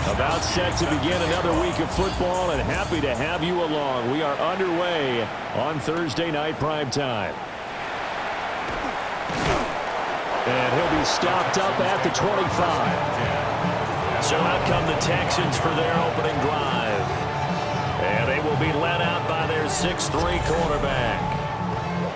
About set to begin another week of football, and happy to have you along. We are underway on Thursday night primetime. And he'll be stopped up at the 25. So out come the Texans for their opening drive. And they will be led out by their 6'3 quarterback.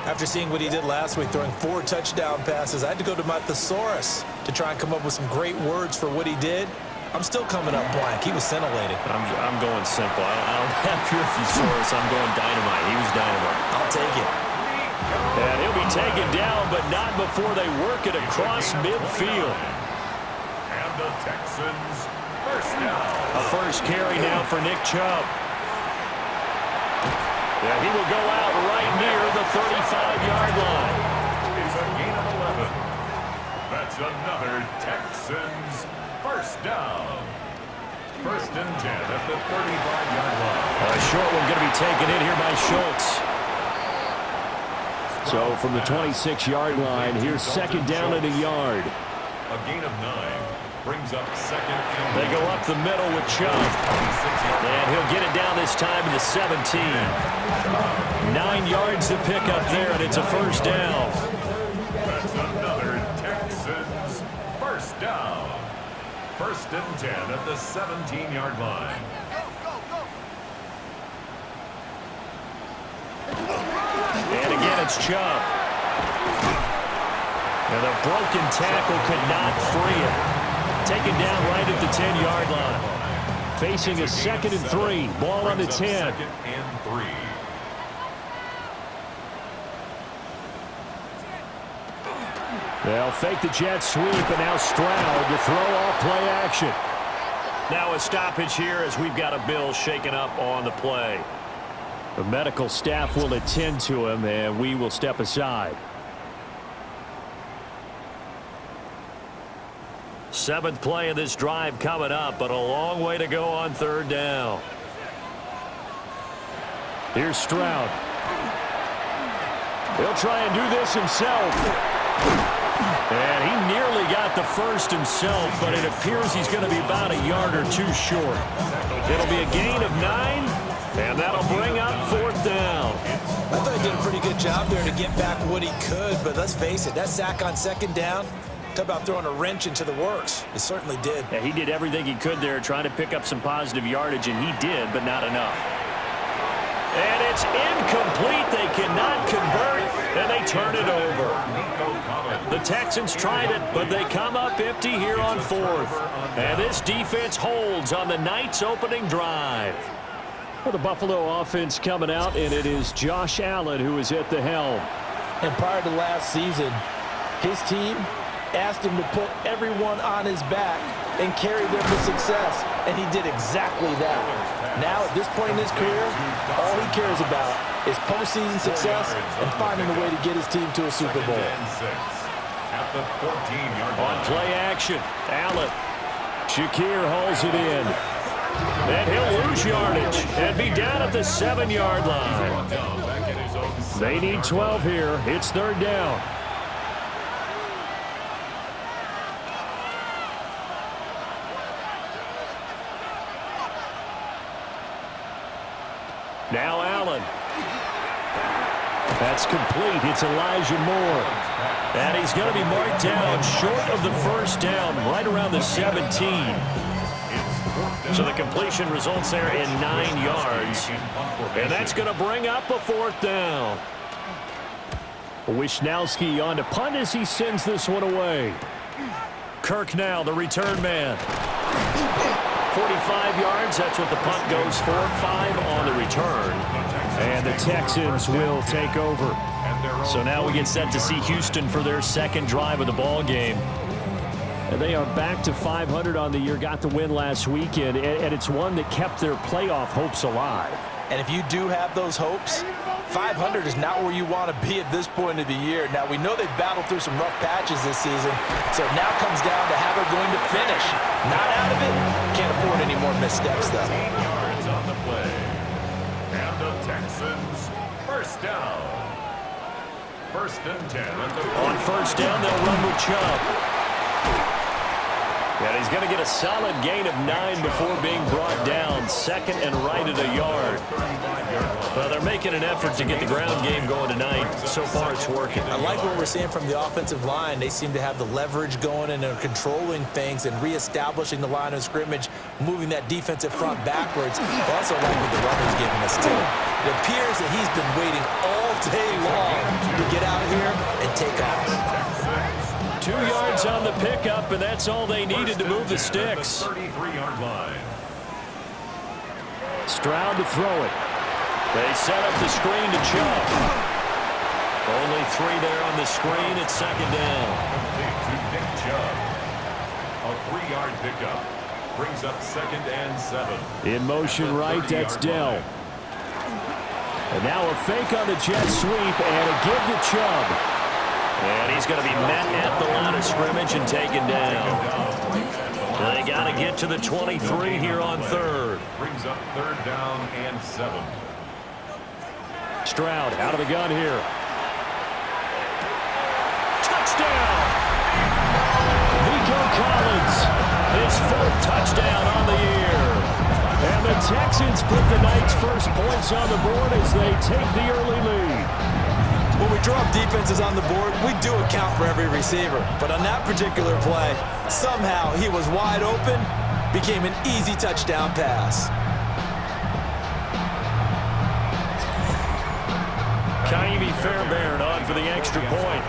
After seeing what he did last week, throwing 4 touchdown passes, I had to go to my thesaurus to try and come up with some great words for what he did. I'm still coming up blank. He was scintillating. I'm going simple. I don't have your thesaurus. I'm going dynamite. He was dynamite. I'll take it. And he'll be taken down, but not before they work it across midfield. And the Texans first down. A first carry now for Nick Chubb. Yeah, he will go out right near the 35-yard line. It's a gain of 11. That's another Texans first down. First and 10 at the 35-yard line. A short one going to be taken in here by Schultz. So from the 26-yard line, here's second down and a yard. A gain of 9 brings up second. They go up the middle with Chubb. And he'll get it down this time to the 17. 9 yards to pick up there, and it's a first down. That's another Texans first down. First and 10 at the 17-yard line. And again, it's Chubb. And the broken tackle could not free him. Taken down right at the 10-yard line. Facing a 2nd and 3. Ball on the 10. 2nd and 3. They'll fake the jet sweep, and now Stroud to throw off play action. Now a stoppage here as we've got a Bill shaken up on the play. The medical staff will attend to him, and we will step aside. 7th play of this drive coming up, but a long way to go on third down. Here's Stroud. He'll try and do this himself. And he nearly got the first himself, but it appears he's going to be about a yard or 2 short. It'll be a gain of 9, and that'll bring up 4th down. I thought he did a pretty good job there to get back what he could, but let's face it, that sack on second down, talk about throwing a wrench into the works. It certainly did. Yeah, he did everything he could there trying to pick up some positive yardage, and he did, but not enough. And it's incomplete. They cannot convert, and they turn it over. The Texans tried it, but they come up empty here on 4th. And this defense holds on the night's opening drive. Well, the Buffalo offense coming out, and it is Josh Allen who is at the helm. And prior to last season, his team asked him to put everyone on his back and carry them to success, and he did exactly that. Now, at this point in his career, all he cares about is postseason success and finding a way to get his team to a Super Bowl. At the 14-yard line. On play action, Allen. Shakir hauls it in. And he'll lose yardage and be down at the 7-yard line. They need 12 here. It's third down. Now Allen. That's complete. It's Elijah Moore. And he's going to be marked down short of the first down, right around the 17. So the completion results there in 9 yards. And that's going to bring up a 4th down. Wishnowski on to punt as he sends this one away. Kirk now, the return man. 45 yards, that's what the punt goes for. 5 on the return. And the Texans will take over. So now we get set to see Houston for their second drive of the ball game. And they are back to 500 on the year, got the win last weekend, and it's one that kept their playoff hopes alive. And if you do have those hopes, 500 is not where you want to be at this point of the year. Now, we know they've battled through some rough patches this season, so it now comes down to how they're going to finish. Not out of it. Can't afford any more missteps, though. 18 yards on the play. And the Texans first down. First and 10. On first down, they'll run with Chubb. And he's going to get a solid gain of 9 before being brought down. Second and right at a yard. Well, they're making an effort to get the ground game going tonight. So far, it's working. I like what we're seeing from the offensive line. They seem to have the leverage going, and they're controlling things and reestablishing the line of scrimmage, moving that defensive front backwards. I also like what the runner's giving us, too. It appears that he's been waiting all day long to get out here and take off. 2 yards on the pickup, and that's all they needed to move the sticks. 33-yard line. Stroud to throw it. They set up the screen to Chubb. Only 3 there on the screen at second down. Complete to Nick Chubb. A 3-yard pickup. Brings up second and 7. In motion right, that's Dell. And now a fake on the jet sweep and a give to Chubb. And he's going to be met at the line of scrimmage and taken down. They got to get to the 23 here on third. Brings up third down and 7. Stroud out of the gun here. Touchdown! Nico Collins, his 4th touchdown on the year. And the Texans put the night's first points on the board as they take the early lead. When we draw up defenses on the board, we do account for every receiver. But on that particular play, somehow he was wide open, became an easy touchdown pass. Kaimi Fairbairn on for the extra point.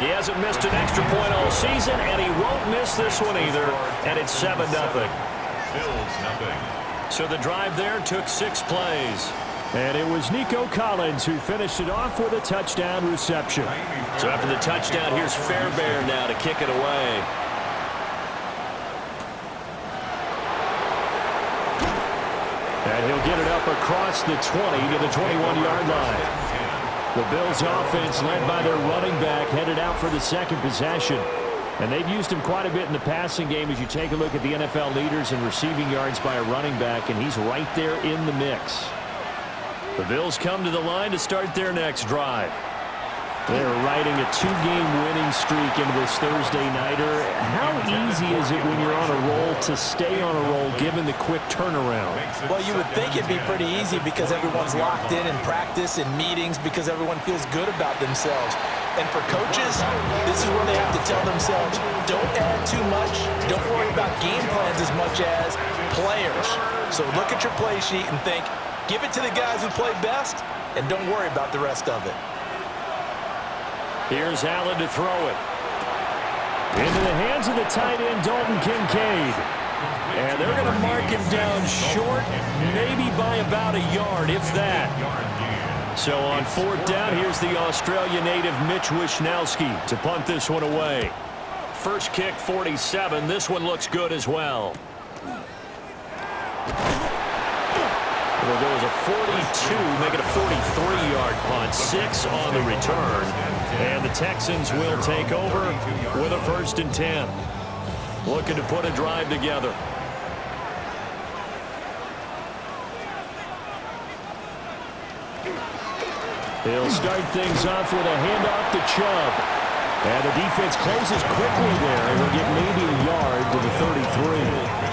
He hasn't missed an extra point all season, and he won't miss this one either. And it's 7-0. Bills nothing. So the drive there took 6 plays. And it was Nico Collins who finished it off with a touchdown reception. So after the touchdown, here's Fairbairn now to kick it away. And he'll get it up across the 20 to the 21-yard line. The Bills offense, led by their running back, headed out for the second possession. And they've used him quite a bit in the passing game as you take a look at the NFL leaders in receiving yards by a running back, and he's right there in the mix. The Bills come to the line to start their next drive. They're riding a 2-game winning streak into this Thursday nighter. How easy is it when you're on a roll to stay on a roll given the quick turnaround? Well, you would think it'd be pretty easy because everyone's locked in practice and meetings because everyone feels good about themselves. And for coaches, this is where they have to tell themselves, don't add too much, don't worry about game plans as much as players. So look at your play sheet and think, give it to the guys who play best, and don't worry about the rest of it. Here's Allen to throw it. Into the hands of the tight end, Dalton Kincaid. And they're going to mark him down short, maybe by about a yard, if that. So on 4th down, here's the Australia native Mitch Wishnowsky to punt this one away. First kick, 47. This one looks good as well. It'll go as a 42, make it a 43-yard punt, 6 on the return. And the Texans will take over with a 1st and 10. Looking to put a drive together. He'll start things off with a handoff to Chubb. And the defense closes quickly there, and he'll get maybe a yard to the 33.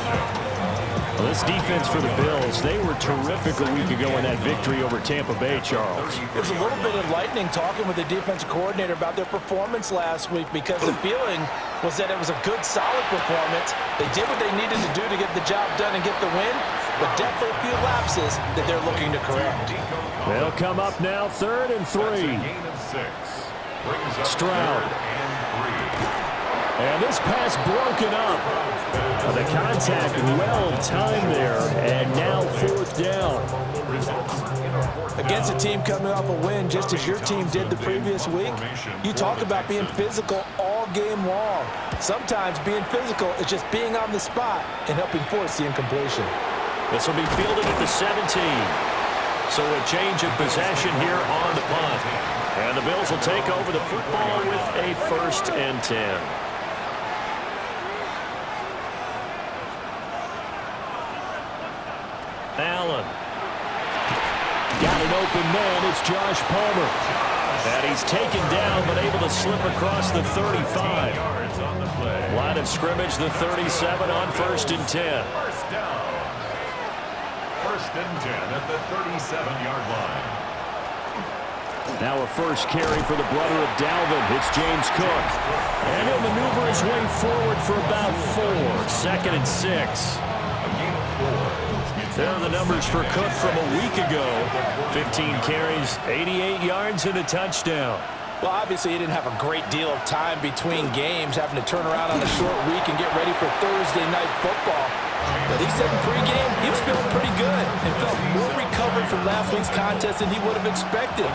Well, this defense for the Bills, they were terrific a week ago in that victory over Tampa Bay, Charles. It was a little bit enlightening talking with the defensive coordinator about their performance last week because the feeling was that it was a good, solid performance. They did what they needed to do to get the job done and get the win, but definitely a few lapses that they're looking to correct. They'll come up now 3rd and 3. Stroud. And this pass broken up. The contact well-timed there, and now 4th down. Against a team coming off a win just as your team did the previous week, you talk about being physical all game long. Sometimes being physical is just being on the spot and helping force the incompletion. This will be fielded at the 17. So a change of possession here on the punt. And the Bills will take over the football with a 1st and 10. Allen. Got an open man. It's Josh Palmer. And he's taken down, but able to slip across the 35. Line of scrimmage, the 37 on 1st and 10. First down. 1st and 10 at the 37-yard line. Now a first carry for the brother of Dalvin. It's James Cook. And he'll maneuver his way forward for about 4. 2nd and 6. A gain of 4. There are the numbers for Cook from a week ago. 15 carries, 88 yards, and a touchdown. Well, obviously, he didn't have a great deal of time between games, having to turn around on a short week and get ready for Thursday night football. But he said in pregame he was feeling pretty good and felt more recovered from last week's contest than he would have expected.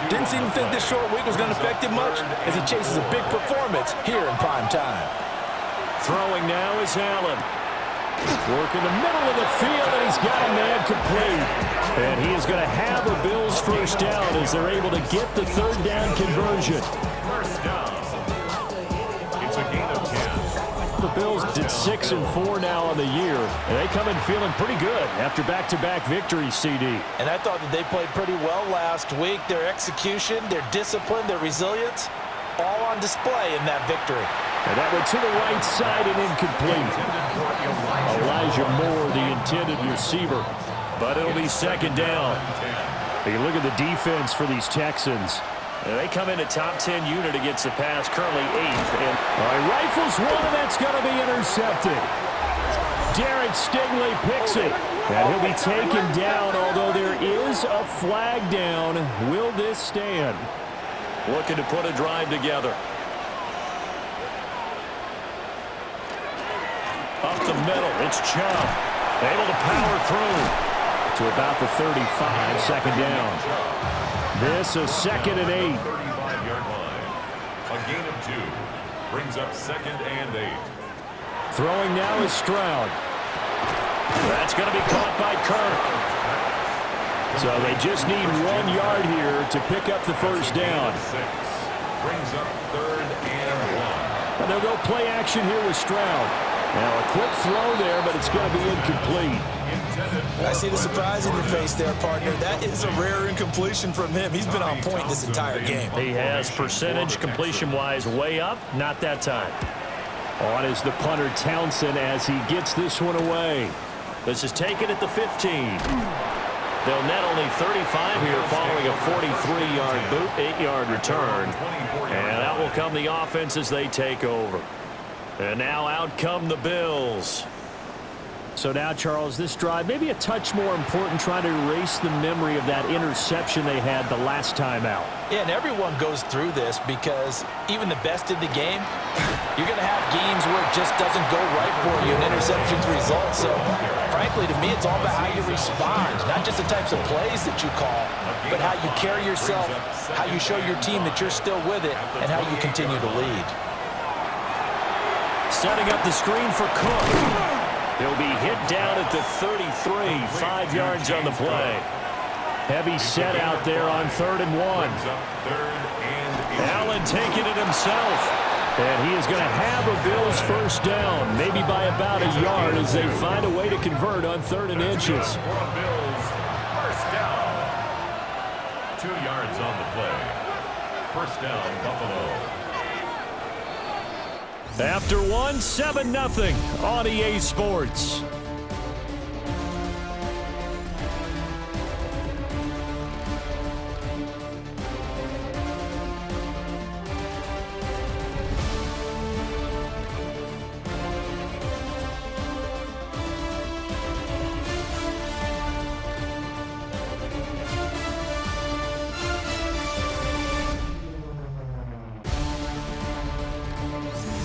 Didn't seem to think this short week was going to affect him much as he chases a big performance here in prime time. Throwing now is Allen. Work in the middle of the field, and he's got a man complete. And he is going to have a Bills first down as they're able to get the 3rd down conversion. First down. It's a gain of 10. The Bills did 6 and 4 now on the year, and they come in feeling pretty good after back-to-back victories, CD. And I thought that they played pretty well last week. Their execution, their discipline, their resilience, all on display in that victory. And that went to the right side and incomplete. Elijah Moore, the intended receiver. But it'll be 2nd down. You look at the defense for these Texans. And they come in a top 10 unit against the pass, currently 8th. And rifles one, and that's going to be intercepted. Derek Stingley picks it. And he'll be taken down, although there is a flag down. Will this stand? Looking to put a drive together. Up the middle, it's Chubb. Able to power through to about the 35, 2nd down. This is 2nd and 8. 35-yard line. A gain of 2. Brings up 2nd and 8. Throwing now is Stroud. That's going to be caught by Kirk. So they just need 1 yard here to pick up the first down. 6. Brings up 3rd and 1. And they'll go play action here with Stroud. Now a quick throw there, but it's going to be incomplete. I see the surprise in your face there, partner. That is a rare incompletion from him. He's been on point this entire game. He has percentage completion-wise way up. Not that time. On is the punter Townsend as he gets this one away. This is taken at the 15. They'll net only 35 here following a 43-yard boot, 8-yard return. And out will come the offense as they take over. And now out come the Bills. So now, Charles, this drive maybe a touch more important, trying to erase the memory of that interception they had the last time out. Yeah, and everyone goes through this because even the best in the game, you're going to have games where it just doesn't go right for you and interceptions result. So, frankly, to me, it's all about how you respond, not just the types of plays that you call, but how you carry yourself, how you show your team that you're still with it, and how you continue to lead. Setting up the screen for Cook. He'll be hit down at the 33, 5 yards on the play. Heavy set out there on 3rd and 1. Allen taking it himself. And he is going to have a Bills first down, maybe by about a yard as they find a way to convert on 3rd and inches. Bills first down. 2 yards on the play. First down, Buffalo. After 1, 7-0 on EA Sports.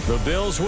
The Bills will